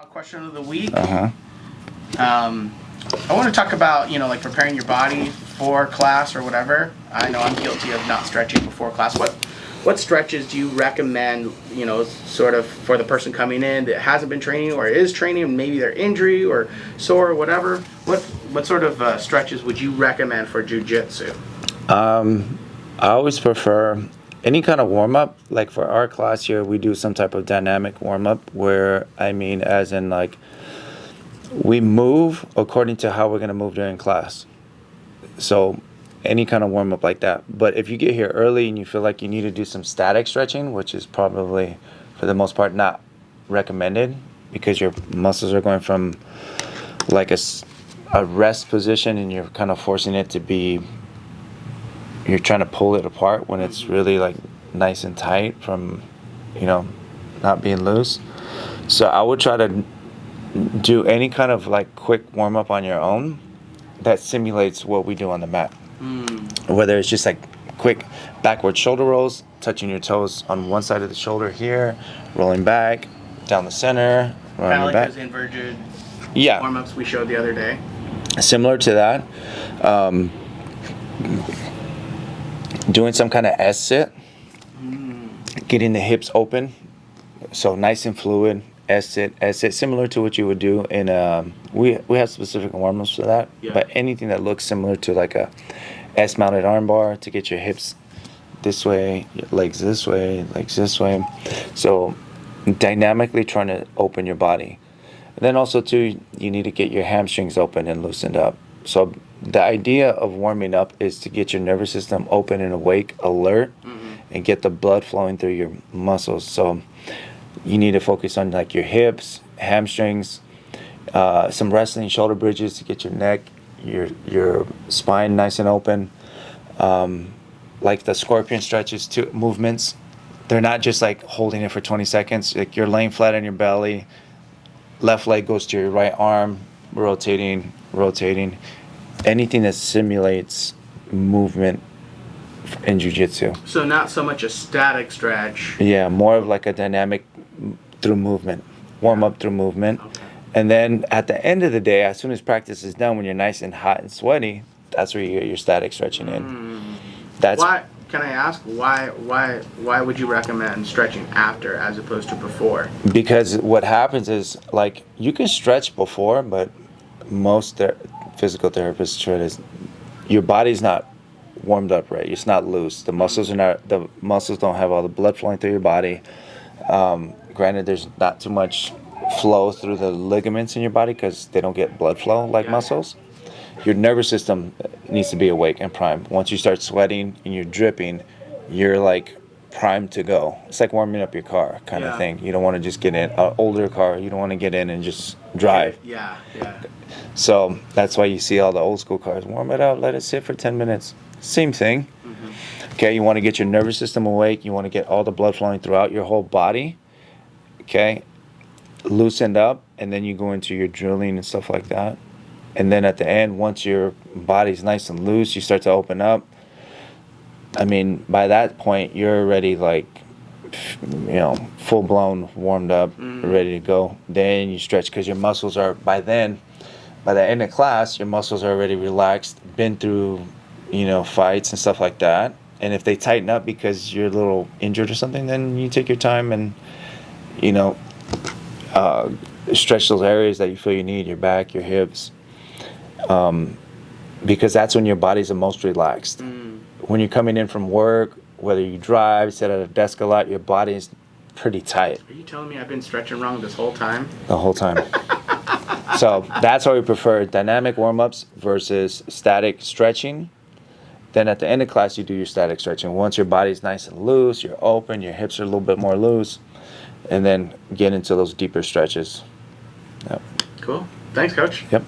Question of the week. I want to talk about, like preparing your body for class or whatever. I know I'm guilty of not stretching before class. What stretches do you recommend, sort of for the person coming in that hasn't been training or is training, and maybe they're injury or sore or whatever? What sort of stretches would you recommend for jiu-jitsu? I always prefer any kind of warm-up. Like for our class here, we do some type of dynamic warm-up where, as in like, we move according to how we're going to move during class. So any kind of warm-up like that. But if you get here early and you feel like you need to do some static stretching, which is probably, for the most part, not recommended because your muscles are going from like a rest position and you're kind of forcing it to be, you're trying to pull it apart when it's really like nice and tight from, not being loose. So I would try to do any kind of like quick warm up on your own that simulates what we do on the mat. Whether it's just like quick backward shoulder rolls, touching your toes on one side of the shoulder here, rolling back, down the center, Kind of like back. those inverted Yeah. warm ups we showed the other day. Similar to that. Doing some kind of S-sit, getting the hips open, so nice and fluid. S-sit, similar to what you would do in we have specific warm-ups for that, but anything that looks similar to like a S-mounted armbar to get your hips this way, your legs this way, so dynamically trying to open your body. And then also too, you need to get your hamstrings open and loosened up. So the idea of warming up is to get your nervous system open and awake, alert, and get the blood flowing through your muscles. So you need to focus on like your hips, hamstrings, some wrestling shoulder bridges to get your neck, your spine nice and open. Like the scorpion stretches movements. They're not just like holding it for 20 seconds. Like you're laying flat on your belly, left leg goes to your right arm, rotating. Anything that simulates movement in jiu-jitsu. So not so much a static stretch. Yeah, more of like a dynamic through movement, warm up through movement. Okay. And then at the end of the day, as soon as practice is done, when you're nice and hot and sweaty, that's where you get your static stretching in. That's why. Can I ask why would you recommend stretching after as opposed to before? Because what happens is like you can stretch before, but most physical therapists try to, your body's not warmed up right. It's not loose. The muscles don't have all the blood flowing through your body. Granted, there's not too much flow through the ligaments in your body because they don't get blood flow like muscles. Your nervous system needs to be awake and primed. Once you start sweating and you're dripping, you're like primed to go. It's like warming up your car kind of thing. You don't want to just get in an older car. You don't want to get in and just drive. Yeah. So that's why you see all the old school cars. Warm it up, let it sit for 10 minutes. Same thing. Okay, you want to get your nervous system awake. You want to get all the blood flowing throughout your whole body. Okay, loosened up, and then you go into your drilling and stuff like that. And then at the end, once your body's nice and loose, you start to open up. By that point, you're already like, full blown, warmed up, ready to go. Then you stretch because your muscles are, by the end of class, your muscles are already relaxed, been through, fights and stuff like that. And if they tighten up because you're a little injured or something, then you take your time and, stretch those areas that you feel you need, your back, your hips. Because that's when your body's the most relaxed. When you're coming in from work, whether you drive, sit at a desk a lot, your body is pretty tight. Are you telling me I've been stretching wrong this whole time? The whole time. So that's why we prefer dynamic warm-ups versus static stretching. Then at the end of class, you do your static stretching. Once your body's nice and loose, you're open, your hips are a little bit more loose, and then get into those deeper stretches. Yep. Cool. Thanks, Coach. Yep.